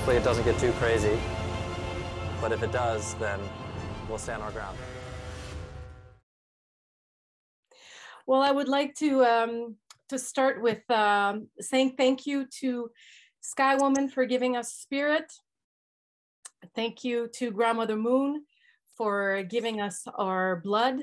Hopefully it doesn't get too crazy, but if it does, then we'll stand our ground. Well, I would like to start with saying thank you to Sky Woman for giving us spirit. Thank you to Grandmother Moon for giving us our blood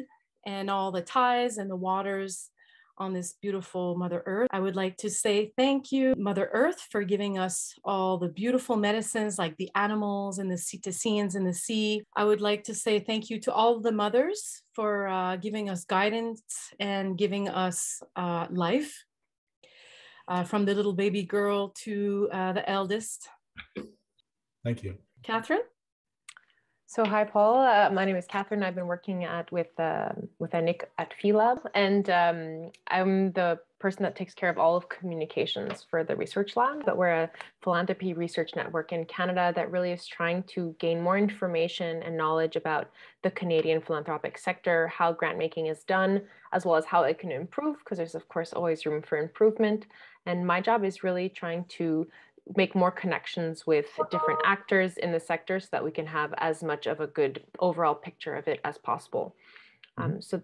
and all the ties and the waters on this beautiful Mother Earth. I would like to say thank you, Mother Earth, for giving us all the beautiful medicines like the animals and the cetaceans in the sea. I would like to say thank you to all the mothers for giving us guidance and giving us life, from the little baby girl to the eldest. Thank you. Catherine? So hi, Paul. My name is Katherine. I've been working with Annik at PhiLab, and I'm the person that takes care of all of communications for the research lab. But we're a philanthropy research network in Canada that really is trying to gain more information and knowledge about the Canadian philanthropic sector, how grant making is done, as well as how it can improve, because there's of course always room for improvement. And my job is really trying to make more connections with different actors in the sector so that we can have as much of a good overall picture of it as possible. So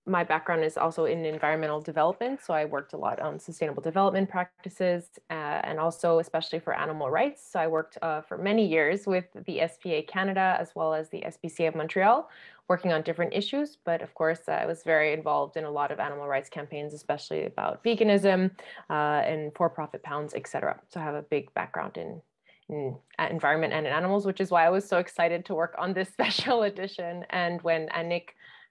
my background is also in environmental development. So I worked a lot on sustainable development practices and also especially for animal rights. So I worked for many years with the SPA Canada as well as the SPCA of Montreal, working on different issues. But of course, I was very involved in a lot of animal rights campaigns, especially about veganism and for-profit pounds, etc. So I have a big background in environment and in animals, which is why I was so excited to work on this special edition. And when Annik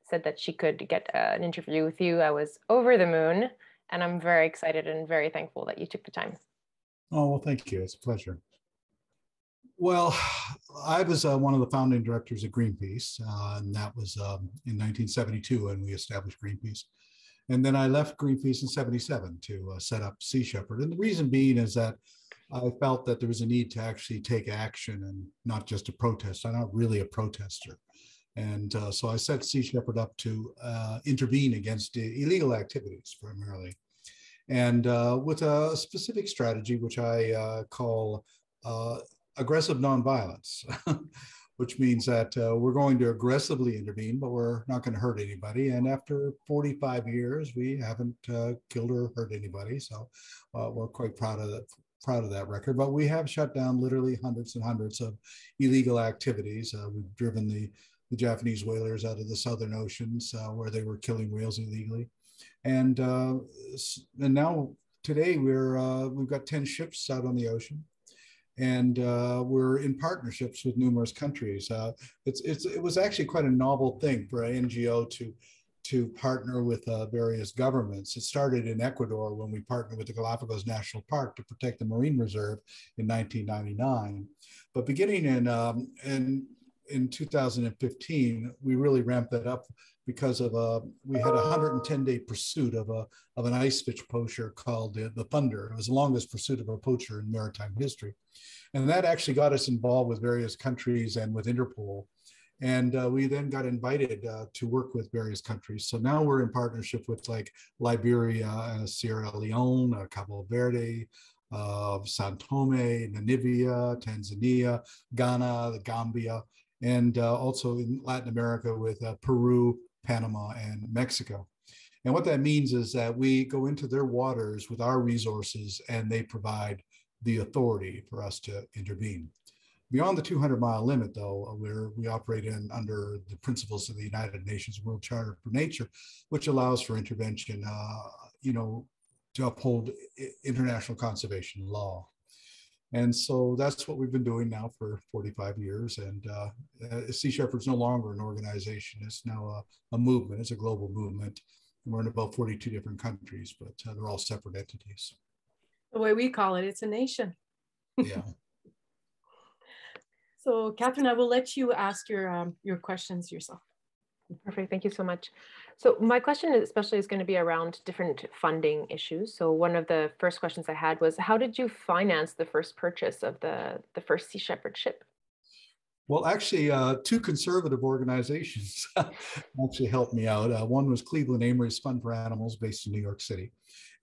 said that she could get an interview with you, I was over the moon, and I'm very excited and very thankful that you took the time. Oh, well, thank you. It's a pleasure. Well, I was one of the founding directors of Greenpeace, and that was in 1972 when we established Greenpeace. And then I left Greenpeace in 77 to set up Sea Shepherd. And the reason being is that I felt that there was a need to actually take action and not just a protest. I'm not really a protester. And so I set Sea Shepherd up to intervene against illegal activities primarily. And with a specific strategy, which I call aggressive nonviolence, which means that we're going to aggressively intervene, but we're not going to hurt anybody. And after 45 years, we haven't killed or hurt anybody. So we're quite proud of that record. But we have shut down literally hundreds and hundreds of illegal activities. We've driven the Japanese whalers out of the Southern Oceans where they were killing whales illegally. And now today we've got 10 ships out on the ocean. And we're in partnerships with numerous countries. It was actually quite a novel thing for an NGO to partner with various governments. It started in Ecuador when we partnered with the Galapagos National Park to protect the marine reserve in 1999. But beginning in 2015, we really ramped that up because of we had a 110-day pursuit of an ice fish poacher called the Thunder. It was the longest pursuit of a poacher in maritime history. And that actually got us involved with various countries and with Interpol. And we then got invited to work with various countries. So now we're in partnership with like Liberia, Sierra Leone, Cabo Verde, Sao Tome, Namibia, Tanzania, Ghana, the Gambia, and also in Latin America with Peru, Panama, and Mexico. And what that means is that we go into their waters with our resources and they provide the authority for us to intervene. Beyond the 200-mile limit, though, we operate under the principles of the United Nations World Charter for Nature, which allows for intervention, to uphold international conservation law. And so that's what we've been doing now for 45 years. And Sea Shepherd's no longer an organization. It's now a movement. It's a global movement. And we're in about 42 different countries, but they're all separate entities. The way we call it, it's a nation. Yeah. So, Catherine, I will let you ask your questions yourself. Perfect. Thank you so much. So my question especially is going to be around different funding issues. So one of the first questions I had was, how did you finance the first purchase of the first Sea Shepherd ship? Well, actually, two conservative organizations actually helped me out. One was Cleveland Amory's Fund for Animals based in New York City.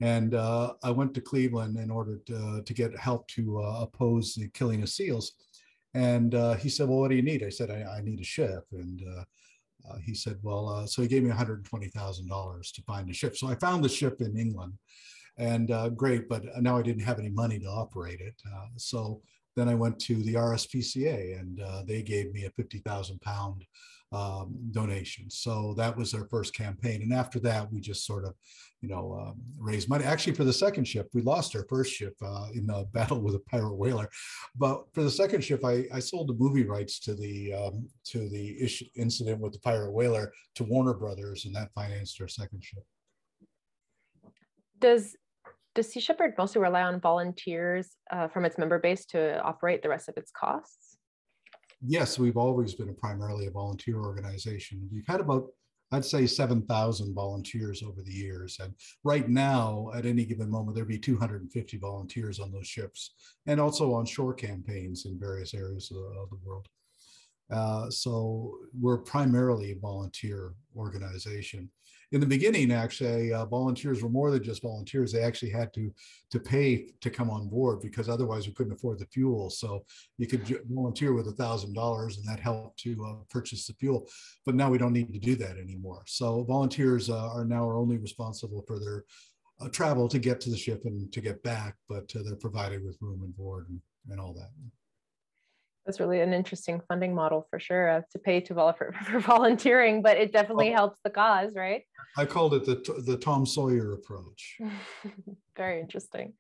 And I went to Cleveland in order to get help to oppose the killing of seals. And he said, well, what do you need? I said, I need a ship. And he said, well, so he gave me $120,000 to find a ship. So I found the ship in England, and great, but now I didn't have any money to operate it. So then I went to the RSPCA, and they gave me a 50,000 pound donation. So that was our first campaign. And after that, we just sort of, raised money. Actually, for the second ship, we lost our first ship in the battle with a pirate whaler. But for the second ship, I sold the movie rights to the incident with the pirate whaler to Warner Brothers, and that financed our second ship. Does Sea Shepherd mostly rely on volunteers from its member base to operate the rest of its costs? Yes, we've always been primarily a volunteer organization. We've had about, I'd say, 7,000 volunteers over the years. And right now, at any given moment, there'd be 250 volunteers on those ships, and also on shore campaigns in various areas of the world. So we're primarily a volunteer organization. In the beginning, actually, volunteers were more than just volunteers. They actually had to pay to come on board, because otherwise we couldn't afford the fuel. So you could volunteer with $1,000, and that helped to purchase the fuel. But now we don't need to do that anymore. So volunteers are now only responsible for their travel to get to the ship and to get back, but they're provided with room and board and all that. That's really an interesting funding model for sure, to pay for volunteering, but it definitely helps the cause, right? I called it the Tom Sawyer approach. Very interesting.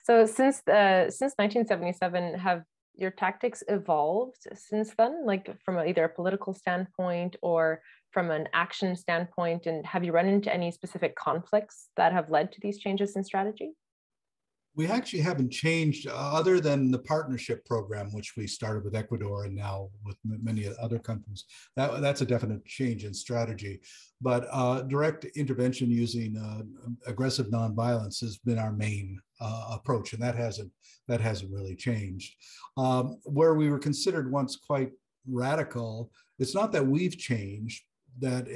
So since 1977, have your tactics evolved since then, like from either a political standpoint or from an action standpoint? And have you run into any specific conflicts that have led to these changes in strategy? We actually haven't changed other than the partnership program, which we started with Ecuador and now with many other countries. That's a definite change in strategy. But direct intervention using aggressive nonviolence has been our main approach, and that hasn't really changed. Where we were considered once quite radical, it's not that we've changed, that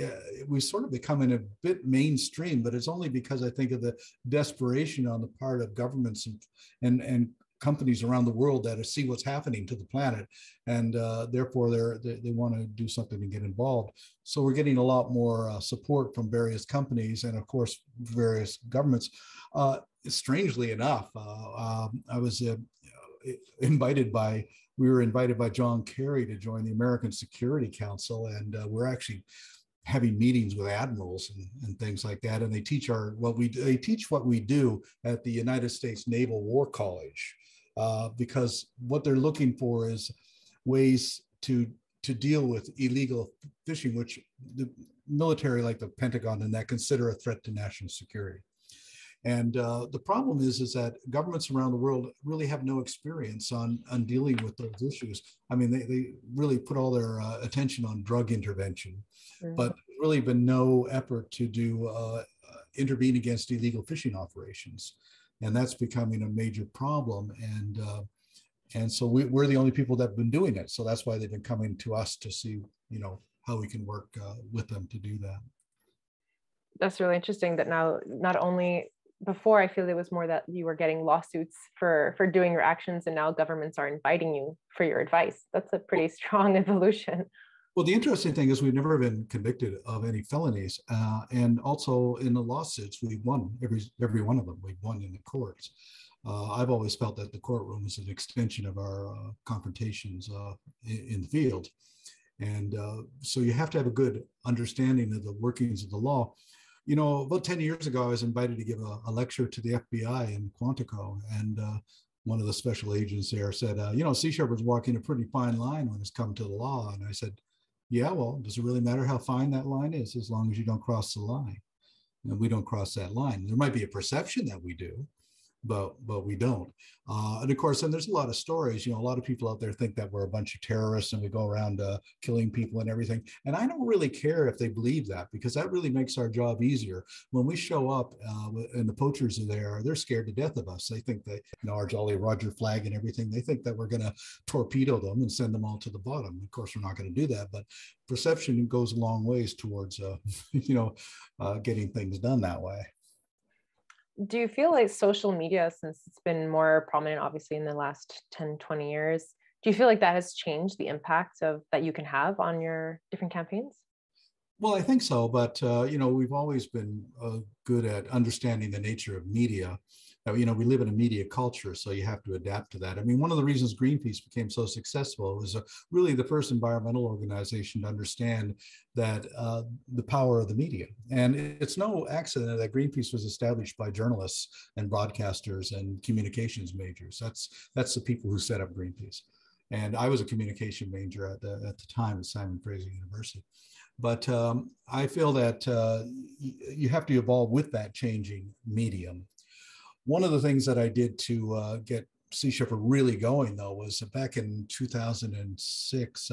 we sort of becoming a bit mainstream, but it's only because I think of the desperation on the part of governments and companies around the world that see what's happening to the planet, and therefore they want to do something and get involved. So we're getting a lot more support from various companies and, of course, various governments. Strangely enough, I was we were invited by John Kerry to join the American Security Council, and we're actually having meetings with admirals and things like that. And they teach what we do at the United States Naval War College, because what they're looking for is ways to deal with illegal fishing, which the military, like the Pentagon and that, consider a threat to national security. And the problem is that governments around the world really have no experience on dealing with those issues. I mean, they really put all their attention on drug intervention, but really been no effort to intervene against illegal fishing operations. And that's becoming a major problem. And so we're the only people that have been doing it. So that's why they've been coming to us to see, how we can work with them to do that. That's really interesting that now, not only before, I feel it was more that you were getting lawsuits for doing your actions, and now governments are inviting you for your advice. That's a pretty strong evolution. Well, the interesting thing is we've never been convicted of any felonies, and also in the lawsuits we've won every one of them. We've won in the courts. I've always felt that the courtroom is an extension of our confrontations in the field, and so you have to have a good understanding of the workings of the law. About 10 years ago, I was invited to give a lecture to the FBI in Quantico, and one of the special agents there said, Sea Shepherd's walking a pretty fine line when it's come to the law. And I said, yeah, well, does it really matter how fine that line is, as long as you don't cross the line? And we don't cross that line. There might be a perception that we do, but we don't. And of course, and there's a lot of stories, a lot of people out there think that we're a bunch of terrorists and we go around killing people and everything. And I don't really care if they believe that, because that really makes our job easier. When we show up and the poachers are there, they're scared to death of us. They think that, our Jolly Roger flag and everything, they think that we're going to torpedo them and send them all to the bottom. Of course, we're not going to do that, but perception goes a long ways towards, getting things done that way. do you feel like social media, since it's been more prominent, obviously, in the last 10, 20 years, do you feel like that has changed the impact of that you can have on your different campaigns? Well, I think so, but we've always been good at understanding the nature of media. We live in a media culture, so you have to adapt to that. I mean, one of the reasons Greenpeace became so successful was really the first environmental organization to understand that the power of the media. And it's no accident that Greenpeace was established by journalists and broadcasters and communications majors. That's the people who set up Greenpeace. And I was a communication major at the time at Simon Fraser University. But I feel that you have to evolve with that changing medium. One of the things that I did to get Sea Shepherd really going, though, was back in 2006,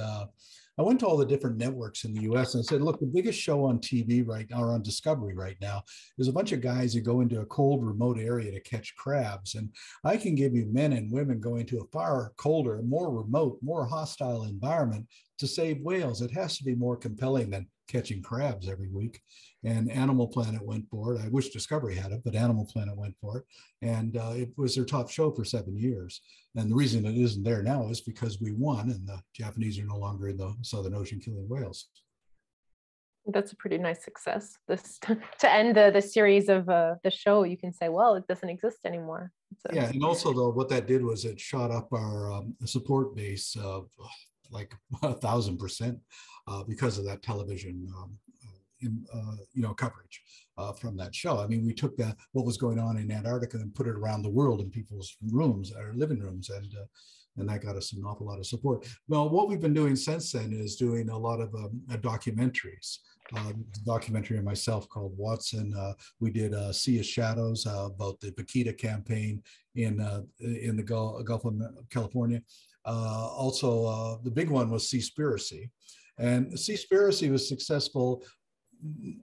I went to all the different networks in the US and I said, look, the biggest show on TV right now, or on Discovery right now, is a bunch of guys who go into a cold, remote area to catch crabs. And I can give you men and women going to a far colder, more remote, more hostile environment to save whales. It has to be more compelling than catching crabs every week. And Animal Planet went for it. I wish Discovery had it, but Animal Planet went for it. And it was their top show for 7 years. And the reason it isn't there now is because we won and the Japanese are no longer in the Southern Ocean killing whales. That's a pretty nice success. This to end the series of the show, you can say, well, it doesn't exist anymore. Yeah, and also though, what that did was it shot up our support base of like 1,000% because of that television coverage from that show. I mean, we took what was going on in Antarctica and put it around the world in people's rooms, or living rooms, and that got us an awful lot of support. Well, what we've been doing since then is doing a lot of documentaries. Documentary on myself called Watson. We did Sea of Shadows about the Vaquita campaign in the Gulf of California. Also, the big one was Seaspiracy. And Seaspiracy was successful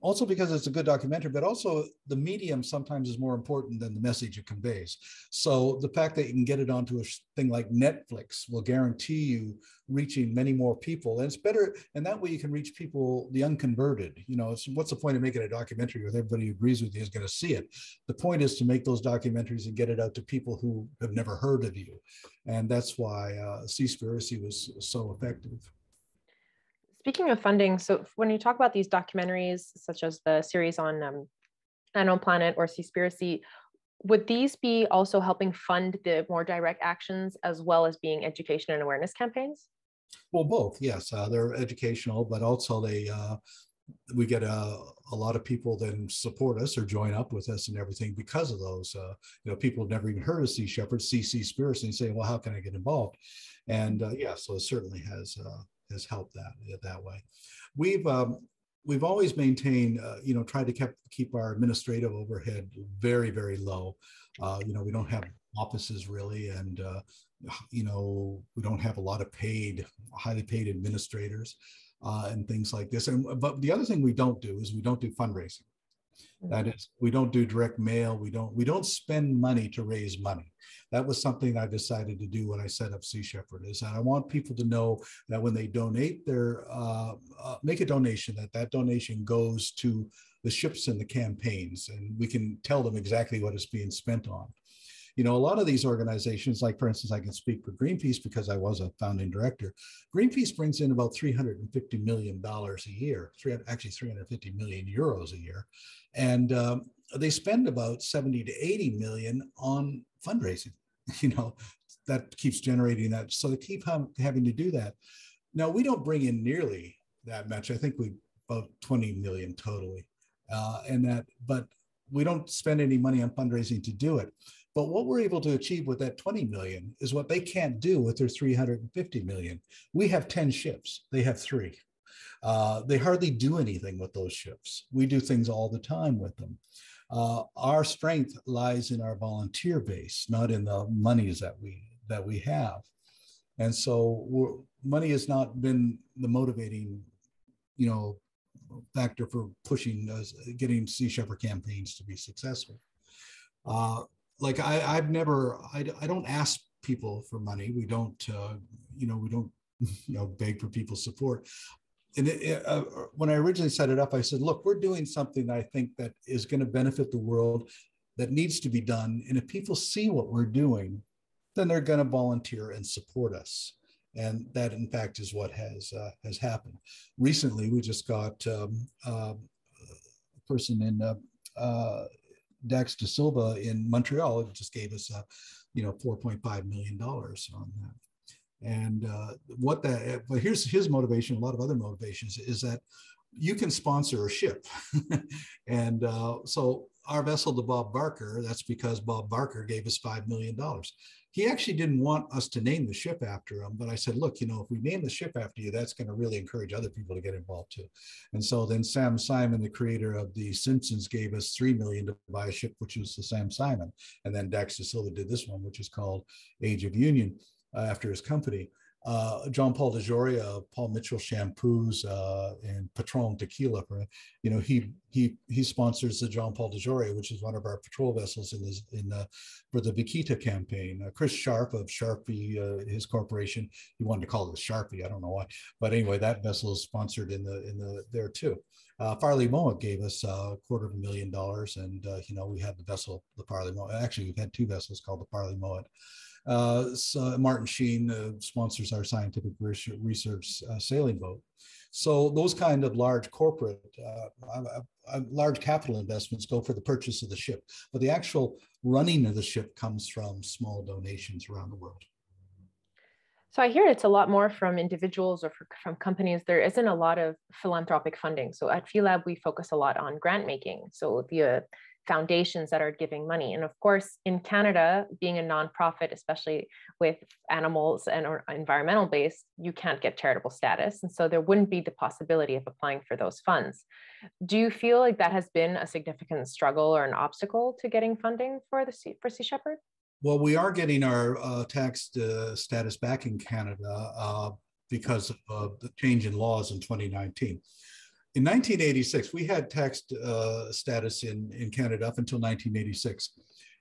also because it's a good documentary, but also the medium sometimes is more important than the message it conveys. So the fact that you can get it onto a thing like Netflix will guarantee you reaching many more people. And it's better, and that way you can reach people, the unconverted. What's the point of making a documentary with everybody who agrees with you is going to see it? The point is to make those documentaries and get it out to people who have never heard of you. And that's why Seaspiracy was so effective. Speaking of funding, so when you talk about these documentaries, such as the series on Animal Planet or Seaspiracy, would these be also helping fund the more direct actions as well as being education and awareness campaigns? Well, both, yes. They're educational, but also we get a lot of people then support us or join up with us and everything because of those. People have never even heard of Sea Shepherd, see Seaspiracy and say, well, how can I get involved? And so it certainly has helped that way. We've always maintained, tried to keep our administrative overhead very, very low. We don't have offices really, and we don't have a lot of highly paid administrators and things like this. But the other thing we don't do is we don't do fundraising. That is, we don't do direct mail. We don't spend money to raise money. That was something I decided to do when I set up Sea Shepherd, is that I want people to know that when they donate make a donation, that donation goes to the ships and the campaigns, and we can tell them exactly what it's being spent on. A lot of these organizations, like for instance, I can speak for Greenpeace because I was a founding director. Greenpeace brings in about $350 million a year, actually 350 million euros a year. And they spend about 70 to 80 million on fundraising. That keeps generating that. So they keep having to do that. Now, we don't bring in nearly that much. I think we about 20 million totally. But we don't spend any money on fundraising to do it. But what we're able to achieve with that 20 million is what they can't do with their 350 million. We have 10 ships. They have 3. They hardly do anything with those ships. We do things all the time with them. Our strength lies in our volunteer base, not in the monies that we have. And so money has not been the motivating, factor for pushing getting Sea Shepherd campaigns to be successful. I don't ask people for money. We don't, beg for people's support. And when I originally set it up, I said, look, we're doing something that I think that is going to benefit the world that needs to be done. And if people see what we're doing, then they're going to volunteer and support us. And that, in fact, is what has happened. Recently, we just got a person in Dax De Silva in Montreal just gave us $4.5 million on that. And but here's his motivation, a lot of other motivations, is that you can sponsor a ship. And so our vessel, the Bob Barker, that's because Bob Barker gave us $5 million. He actually didn't want us to name the ship after him, but I said, look, if we name the ship after you, that's going to really encourage other people to get involved too. And so then Sam Simon, the creator of The Simpsons, gave us $3 million to buy a ship, which was the Sam Simon. And then Dax De Silva did this one, which is called Age of Union, after his company. John Paul DeJoria of Paul Mitchell Shampoos and Patron Tequila, he sponsors the John Paul DeJoria, which is one of our patrol vessels for the Vikita campaign. Chris Sharp of Sharpie, his corporation, he wanted to call it Sharpie, I don't know why, but anyway, that vessel is sponsored in there too. Farley Mowat gave us $250,000, and we have the vessel, the Farley Mowat. Actually, we've had two vessels called the Farley Mowat. So Martin Sheen sponsors our scientific research sailing boat. So those kind of large corporate, large capital investments go for the purchase of the ship, but the actual running of the ship comes from small donations around the world. So I hear it's a lot more from individuals or from companies. There isn't a lot of philanthropic funding. So at PhiLab, we focus a lot on grant making. So the foundations that are giving money. And of course, in Canada, being a nonprofit, especially with animals and or environmental based, you can't get charitable status. And so there wouldn't be the possibility of applying for those funds. Do you feel like that has been a significant struggle or an obstacle to getting funding for Sea Shepherd? Well, we are getting our tax status back in Canada because of the change in laws in 2019. In 1986, we had tax status in Canada up until 1986.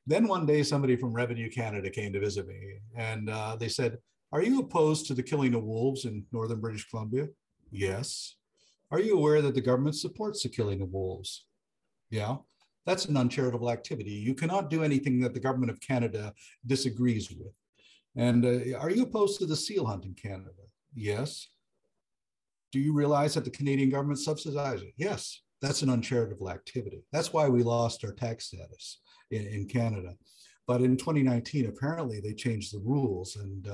Then one day, somebody from Revenue Canada came to visit me, and they said, "Are you opposed to the killing of wolves in northern British Columbia?" "Yes." "Are you aware that the government supports the killing of wolves?" "Yeah." "That's an uncharitable activity. You cannot do anything that the government of Canada disagrees with." "And are you opposed to the seal hunt in Canada?" "Yes." "Do you realize that the Canadian government subsidizes it?" "Yes." "That's an uncharitable activity." That's why we lost our tax status in Canada. But in 2019, apparently they changed the rules, and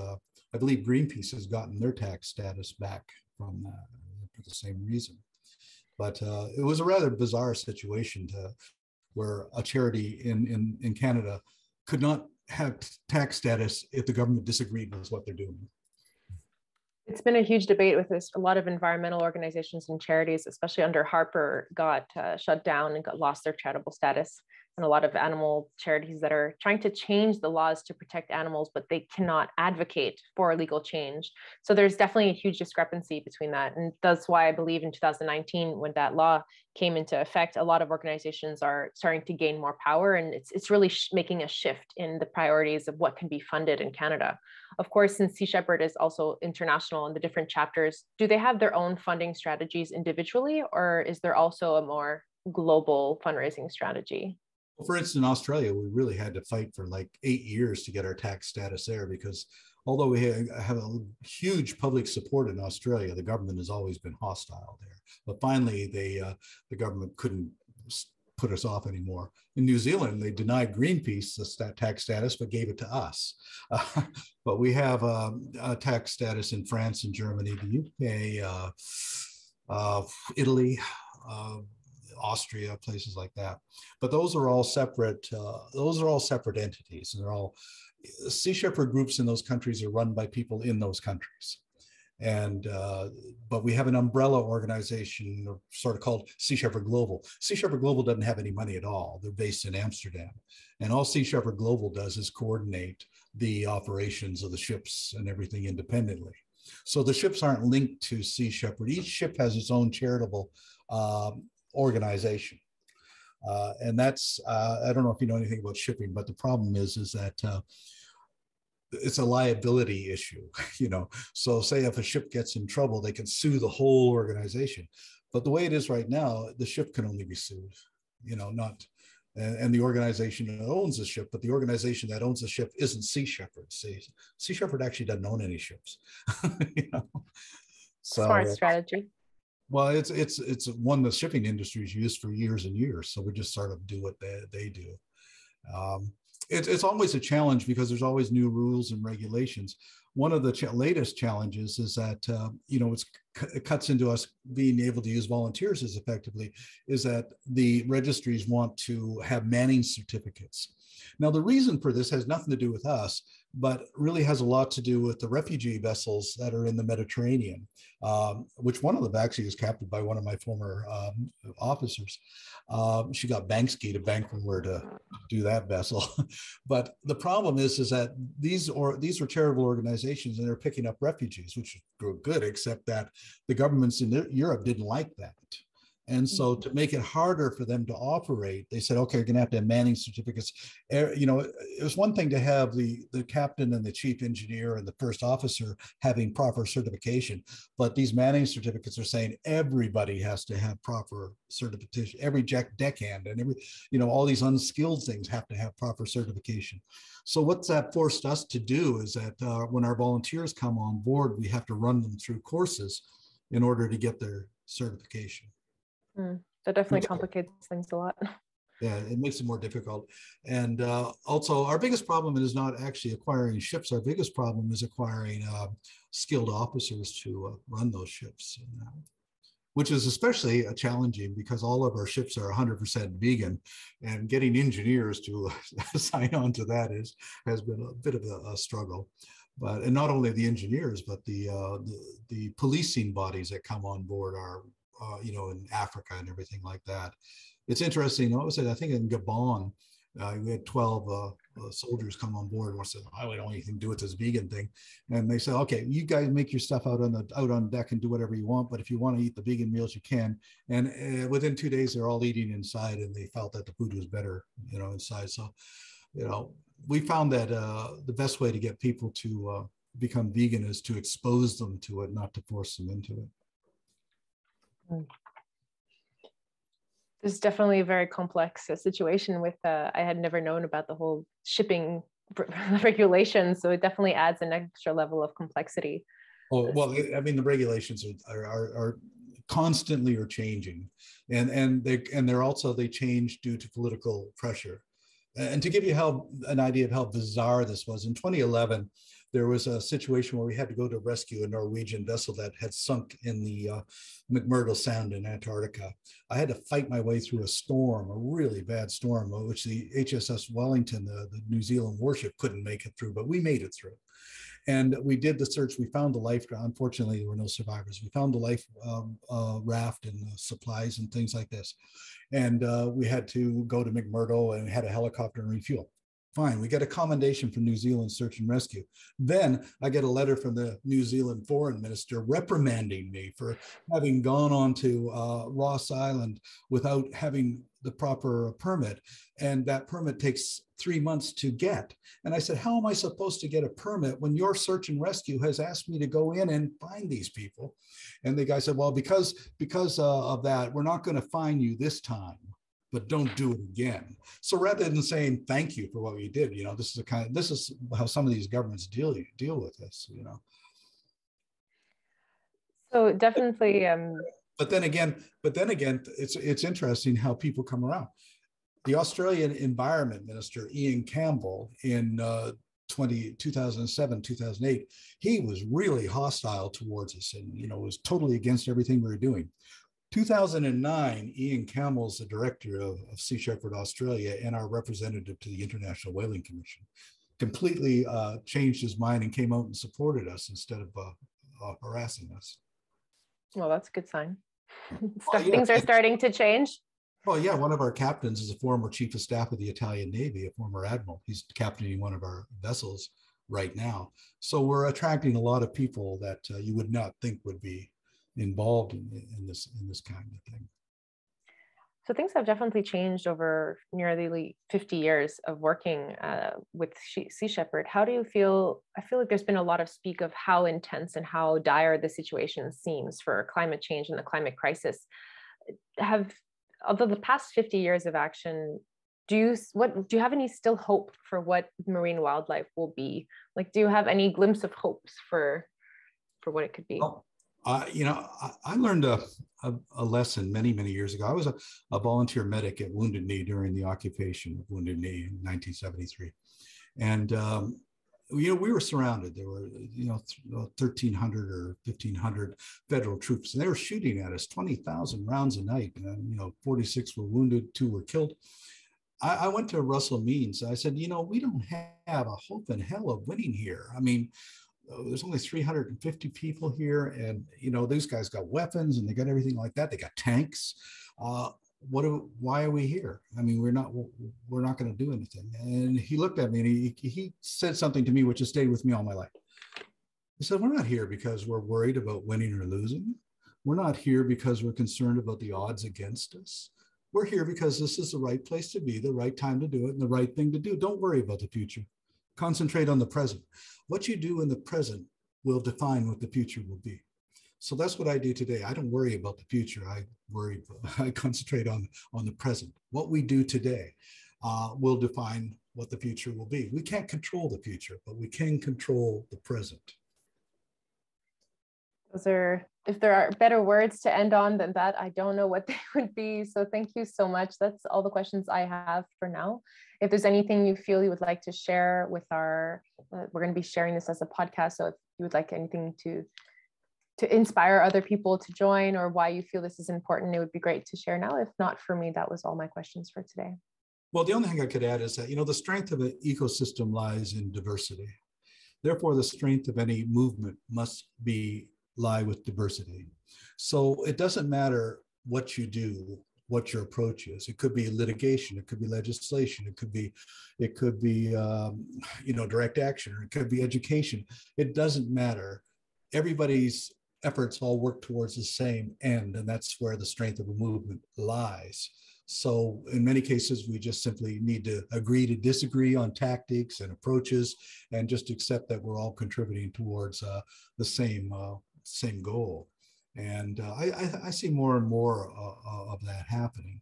I believe Greenpeace has gotten their tax status back from for the same reason. But it was a rather bizarre situation where a charity in Canada could not have tax status if the government disagreed with what they're doing. It's been a huge debate with this. A lot of environmental organizations and charities, especially under Harper, got shut down and lost their charitable status. And a lot of animal charities that are trying to change the laws to protect animals, but they cannot advocate for legal change. So there's definitely a huge discrepancy between that. And that's why I believe in 2019, when that law came into effect, a lot of organizations are starting to gain more power. And it's really making a shift in the priorities of what can be funded in Canada. Of course, since Sea Shepherd is also international and the different chapters, do they have their own funding strategies individually, or is there also a more global fundraising strategy? Well, for instance, in Australia, we really had to fight for like 8 years to get our tax status there, because although we have a huge public support in Australia, the government has always been hostile there. But finally, the government couldn't put us off anymore. In New Zealand, they denied Greenpeace the tax status, but gave it to us. But we have a tax status in France and Germany, the UK, Italy, Austria, places like that. But those are all separate. Those are all separate entities, and they're all Sea Shepherd groups in those countries are run by people in those countries. And but we have an umbrella organization sort of called Sea Shepherd Global. Sea Shepherd Global doesn't have any money at all. They're based in Amsterdam, and all Sea Shepherd Global does is coordinate the operations of the ships and everything independently. So the ships aren't linked to Sea Shepherd. Each ship has its own charitable organization, and that's I don't know if you know anything about shipping, but the problem is that it's a liability issue, you know. So say if a ship gets in trouble, they can sue the whole organization. But the way it is right now, the ship can only be sued, you know, not and the organization that owns the ship, but the organization that owns the ship isn't Sea Shepherd. Sea Shepherd actually doesn't own any ships. You know? So, smart strategy. Well, it's one the shipping industry has used for years and years. So we just sort of do what they do. It's always a challenge because there's always new rules and regulations. One of the latest challenges is that, you know, it cuts into us being able to use volunteers as effectively, is that the registries want to have manning certificates. Now, the reason for this has nothing to do with us, but really has a lot to do with the refugee vessels that are in the Mediterranean, which one of them actually is captained by one of my former officers. She got Banksy to bank from where to do that vessel. But the problem is that these are charitable organizations and they're picking up refugees, which is good, except that the governments in Europe didn't like that. And so to make it harder for them to operate, they said, okay, you're going to have manning certificates. You know, it was one thing to have the captain and the chief engineer and the first officer having proper certification, but these manning certificates are saying everybody has to have proper certification. Every deckhand and every, you know, all these unskilled things have to have proper certification. So what that forced us to do is that when our volunteers come on board, we have to run them through courses in order to get their certification. That definitely complicates things a lot. Yeah, it makes it more difficult. And also, our biggest problem is not actually acquiring ships. Our biggest problem is acquiring skilled officers to run those ships, which is especially challenging because all of our ships are 100% vegan, and getting engineers to sign on to that has been a bit of a struggle. But and not only the engineers, but the policing bodies that come on board are you know, in Africa and everything like that. It's interesting. What was it? I think in Gabon, we had 12 soldiers come on board and said, I don't want anything to do with this vegan thing. And they said, okay, you guys make your stuff out on deck and do whatever you want, but if you want to eat the vegan meals, you can. And within 2 days, they're all eating inside, and they felt that the food was better, you know, inside. So, you know, we found that the best way to get people to become vegan is to expose them to it, not to force them into it. This is definitely a very complex situation with, I had never known about the whole shipping regulations. So it definitely adds an extra level of complexity. Oh, well, I mean, the regulations are constantly are changing, and they're also, they change due to political pressure. And to give you an idea of how bizarre this was, in 2011, there was a situation where we had to go to rescue a Norwegian vessel that had sunk in the McMurdo Sound in Antarctica. I had to fight my way through a storm, a really bad storm, which the HSS Wellington, the New Zealand warship, couldn't make it through, but we made it through. And we did the search. We found the life. Unfortunately, there were no survivors. We found the life raft and supplies and things like this. And we had to go to McMurdo and had a helicopter and refuel. Fine, we get a commendation from New Zealand Search and Rescue. Then I get a letter from the New Zealand Foreign Minister reprimanding me for having gone on to Ross Island without having the proper permit. And that permit takes 3 months to get. And I said, how am I supposed to get a permit when your search and rescue has asked me to go in and find these people? And the guy said, well, because of that, we're not going to fine you this time, but don't do it again. So rather than saying thank you for what we did, you know, this is how some of these governments deal with this, you know. So definitely. But then again, it's interesting how people come around. The Australian Environment Minister, Ian Campbell, in 2007, 2008, he was really hostile towards us and, you know, was totally against everything we were doing. 2009, Ian Campbell's the director of Sea Shepherd Australia and our representative to the International Whaling Commission. Completely changed his mind and came out and supported us instead of harassing us. Well, that's a good sign. Things are starting to change. Well, yeah, one of our captains is a former chief of staff of the Italian Navy, a former admiral. He's captaining one of our vessels right now. So we're attracting a lot of people that you would not think would be involved in this kind of thing. So things have definitely changed over nearly 50 years of working with Sea Shepherd. How do you feel? I feel like there's been a lot of speak of how intense and how dire the situation seems for climate change and the climate crisis. Although the past 50 years of action, do you have any still hope for what marine wildlife will be? Like, do you have any glimpse of hopes for what it could be? Oh, I learned a lesson many, many years ago. I was a volunteer medic at Wounded Knee during the occupation of Wounded Knee in 1973. And, we were surrounded. There were, 1,300 or 1,500 federal troops, and they were shooting at us 20,000 rounds a night. And, 46 were wounded, 2 were killed. I went to Russell Means. I said, we don't have a hope in hell of winning here. I mean, there's only 350 people here, and these guys got weapons and they got everything like that. They got tanks. Why are we here? I mean, we're not going to do anything. And he looked at me and he said something to me which has stayed with me all my life. He said, we're not here because we're worried about winning or losing. We're not here because we're concerned about the odds against us. We're here because this is the right place to be, the right time to do it, and the right thing to do. Don't worry about the future. Concentrate on the present. What you do in the present will define what the future will be. So that's what I do today. I don't worry about the future. I concentrate on the present. What we do today will define what the future will be. We can't control the future, but we can control the present. If there are better words to end on than that, I don't know what they would be. So thank you so much. That's all the questions I have for now. If there's anything you feel you would like to share with we're going to be sharing this as a podcast. So if you would like anything to inspire other people to join, or why you feel this is important, it would be great to share now. If not, for me, that was all my questions for today. Well, the only thing I could add is that, the strength of an ecosystem lies in diversity. Therefore, the strength of any movement must lie with diversity. So it doesn't matter what you do, what your approach is. It could be litigation, it could be legislation, it could be direct action, or it could be education. It doesn't matter. Everybody's efforts all work towards the same end, and that's where the strength of a movement lies. So in many cases, we just simply need to agree to disagree on tactics and approaches, and just accept that we're all contributing towards the same goal. And I see more and more of that happening.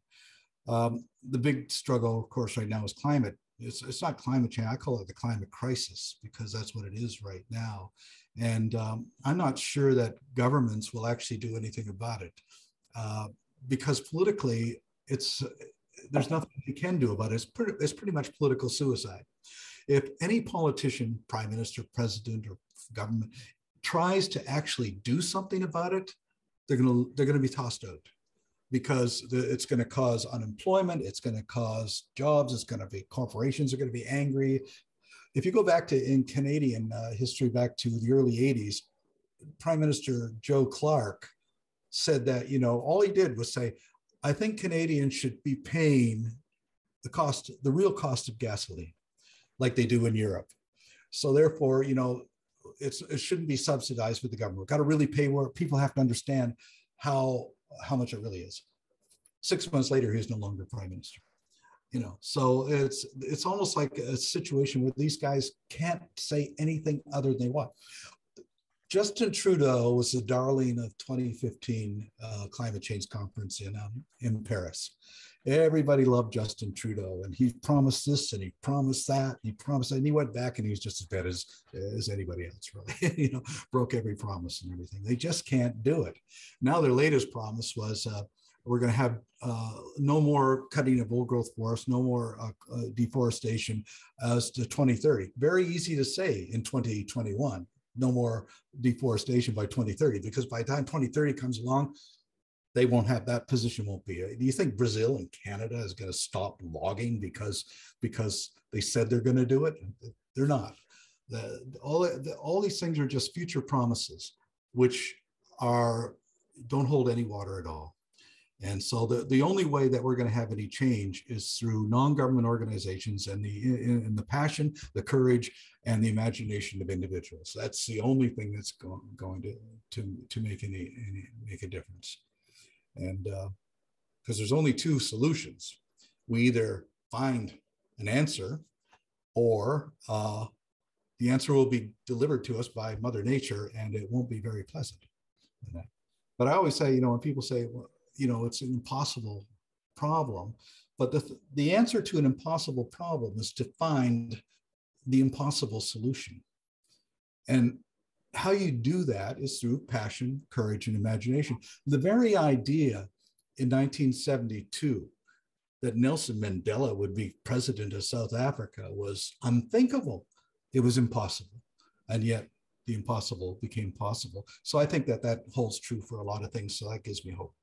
The big struggle, of course, right now is climate. It's not climate change. I call it the climate crisis, because that's what it is right now. And I'm not sure that governments will actually do anything about it, because politically, there's nothing they can do about it. It's pretty much political suicide. If any politician, prime minister, president, or government tries to actually do something about it, they're going to be tossed out, because it's going to cause unemployment, it's going to cause jobs, it's going to be corporations are going to be angry. If you go back in Canadian history, back to the early 80s, Prime Minister Joe Clark said that, all he did was say, I think Canadians should be paying the real cost of gasoline, like they do in Europe. So therefore, it shouldn't be subsidized with the government. We've got to really pay where people have to understand how much it really is. 6 months later, he's no longer prime minister. So it's almost like a situation where these guys can't say anything other than they want. Justin Trudeau was the darling of 2015 climate change conference in Paris. Everybody loved Justin Trudeau, and he promised this and he promised that, and he went back and he was just as bad as anybody else, really. Broke every promise and everything. They just can't do it. Now their latest promise was we're going to have no more cutting of old growth forests, no more deforestation as to 2030. Very easy to say in 2021, no more deforestation by 2030, because by the time 2030 comes along, they won't have, that position won't be. Do you think Brazil and Canada is going to stop logging because they said they're going to do it? They're not. All these things are just future promises, which don't hold any water at all. And so the only way that we're going to have any change is through non-government organizations and the passion, the courage, and the imagination of individuals. That's the only thing that's going to make a difference. And because there's only two solutions. We either find an answer, or the answer will be delivered to us by Mother Nature, and it won't be very pleasant. But I always say, when people say, well, it's impossible problem. But the answer to an impossible problem is to find the impossible solution. And how you do that is through passion, courage, and imagination. The very idea in 1972 that Nelson Mandela would be president of South Africa was unthinkable. It was impossible. And yet the impossible became possible. So I think that that holds true for a lot of things. So that gives me hope.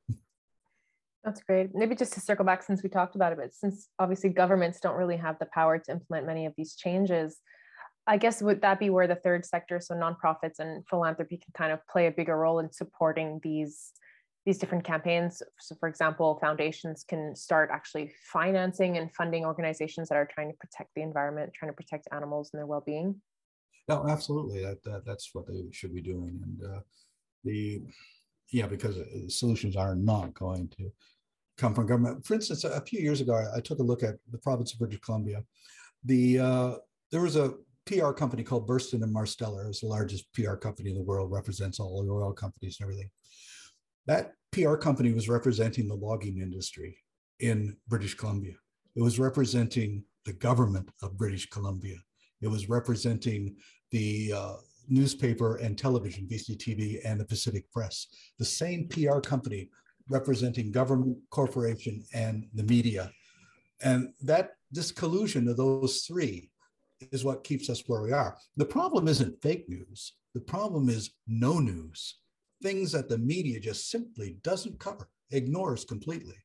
That's great. Maybe just to circle back, since we talked about it, but since obviously governments don't really have the power to implement many of these changes, I guess would that be where the third sector, so nonprofits and philanthropy, can kind of play a bigger role in supporting these different campaigns? So for example, foundations can start actually financing and funding organizations that are trying to protect the environment, trying to protect animals and their well-being. No, absolutely. That's what they should be doing. And because solutions are not going to come from government. For instance, a few years ago, I took a look at the province of British Columbia. There was a PR company called Burston and Marsteller. It's the largest PR company in the world, represents all the oil companies and everything. That PR company was representing the logging industry in British Columbia. It was representing the government of British Columbia. It was representing the newspaper and television, BCTV, and the Pacific Press. The same PR company representing government, corporation, and the media. And this collusion of those three is what keeps us where we are. The problem isn't fake news. The problem is no news. Things that the media just simply doesn't cover, ignores completely,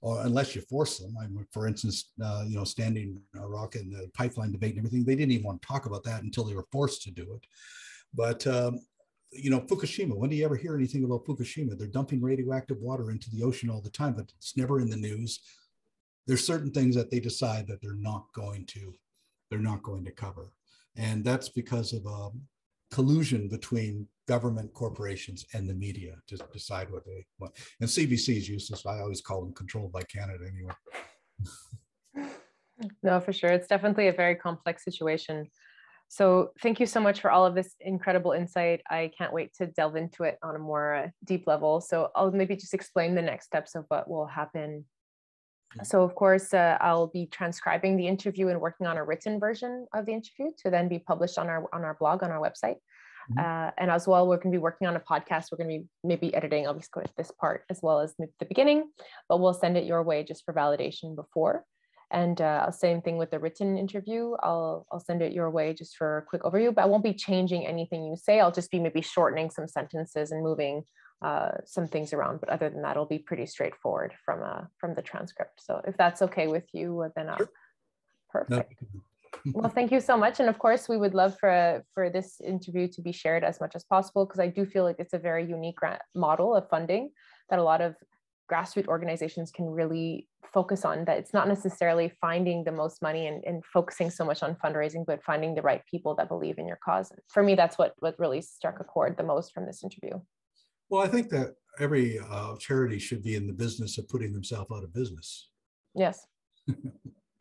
or unless you force them. For instance, Standing Rock and the pipeline debate and everything, they didn't even want to talk about that until they were forced to do it. But Fukushima, when do you ever hear anything about Fukushima? They're dumping radioactive water into the ocean all the time, but it's never in the news. There's certain things that they decide that they're not going to cover. And that's because of collusion between government, corporations, and the media to decide what they want. And CBC is useless. I always call them controlled by Canada anyway. No, for sure. It's definitely a very complex situation. So thank you so much for all of this incredible insight. I can't wait to delve into it on a more deep level. So I'll maybe just explain the next steps of what will happen. So of course, I'll be transcribing the interview and working on a written version of the interview to then be published on our blog, on our website. And as well, we're going to be working on a podcast. We're going to be maybe editing, I'll just go with this part as well as the beginning, but we'll send it your way just for validation before. And same thing with the written interview. I'll send it your way just for a quick overview, but I won't be changing anything you say. I'll just be maybe shortening some sentences and moving some things around. But other than that, it'll be pretty straightforward from the transcript. So if that's okay with you, then Sure. Perfect. No. Well, thank you so much. And of course, we would love for this interview to be shared as much as possible, because I do feel like it's a very unique model of funding that a lot of grassroots organizations can really focus on, that it's not necessarily finding the most money and focusing so much on fundraising, but finding the right people that believe in your cause. And for me, that's what really struck a chord the most from this interview. Well, I think that every charity should be in the business of putting themselves out of business. Yes,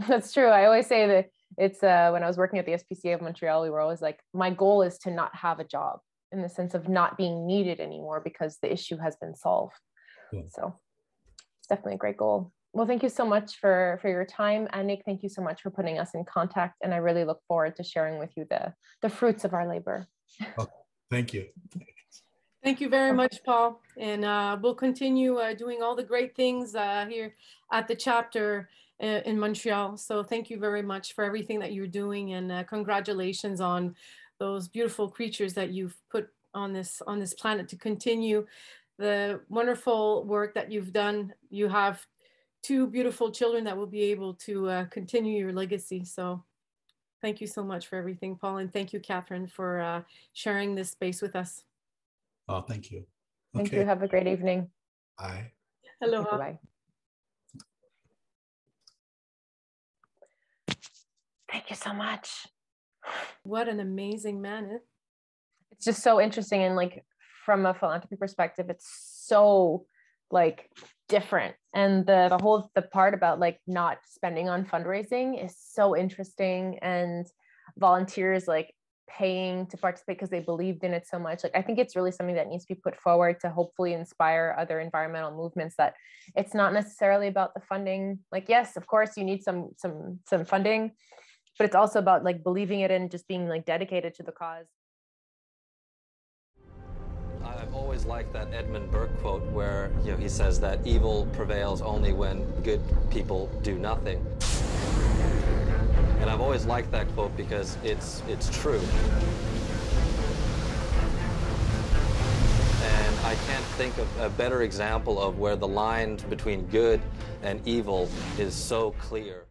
that's true. I always say that it's when I was working at the SPCA of Montreal, we were always like, my goal is to not have a job, in the sense of not being needed anymore because the issue has been solved. Yeah. So it's definitely a great goal. Well, thank you so much for your time. Annik, thank you so much for putting us in contact. And I really look forward to sharing with you the fruits of our labor. Oh, thank you. Thank you very much, Paul. And we'll continue doing all the great things here at the chapter in Montreal. So thank you very much for everything that you're doing, and congratulations on those beautiful creatures that you've put on this planet to continue the wonderful work that you've done. You have 2 beautiful children that will be able to continue your legacy. So thank you so much for everything, Paul. And thank you, Katherine, for sharing this space with us. Oh, thank you. Thank you. Have a great evening. Bye. Aloha. Bye. Thank you so much. What an amazing man. It's just so interesting. And like, from a philanthropy perspective, it's so like different. And the part about like not spending on fundraising is so interesting. And volunteers, like, paying to participate because they believed in it so much. Like, I think it's really something that needs to be put forward to hopefully inspire other environmental movements, that it's not necessarily about the funding. Like, yes, of course you need some funding, but it's also about like believing it and just being like dedicated to the cause. I've always liked that Edmund Burke quote where, you know, he says that evil prevails only when good people do nothing. And I've always liked that quote because it's true. And I can't think of a better example of where the line between good and evil is so clear.